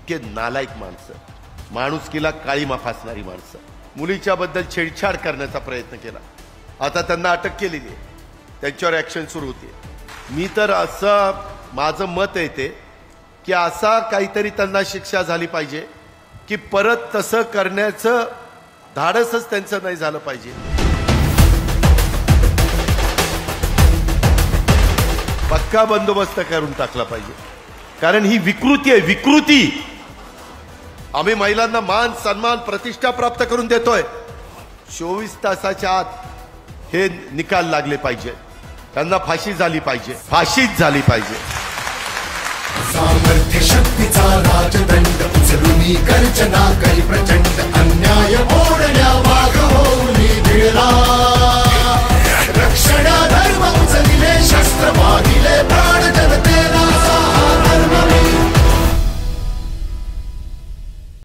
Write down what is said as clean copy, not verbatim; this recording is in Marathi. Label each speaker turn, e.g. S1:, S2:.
S1: इतके नालायक माणसं, माणुसकीला काळीमा फासणारी माणसं, मुलीच्या बद्दल छेडछाड करण्याचा प्रयत्न केला. आता त्यांना अटक केलेली आहे, त्यांच्यावर ॲक्शन सुरू होते. मी तर असं माझं मत आहे ते की असा काहीतरी त्यांना शिक्षा झाली पाहिजे की परत तसं करण्याचं धाडसच त्यांचं नाही झालं पाहिजे. पक्का बंदोबस्त करून टाकला पाहिजे, कारण ही विकृती आहे, विकृती. आम्ही महिलांना मान सन्मान प्रतिष्ठा प्राप्त करून देतोय. 24 तासाच्या आत हे निकाल लागले पाहिजे, त्यांना फाशी झाली पाहिजे, फाशीच झाली पाहिजे.
S2: सामर्थ्य शक्तीचा राजदंड उचलून गर्जना करी प्रचंड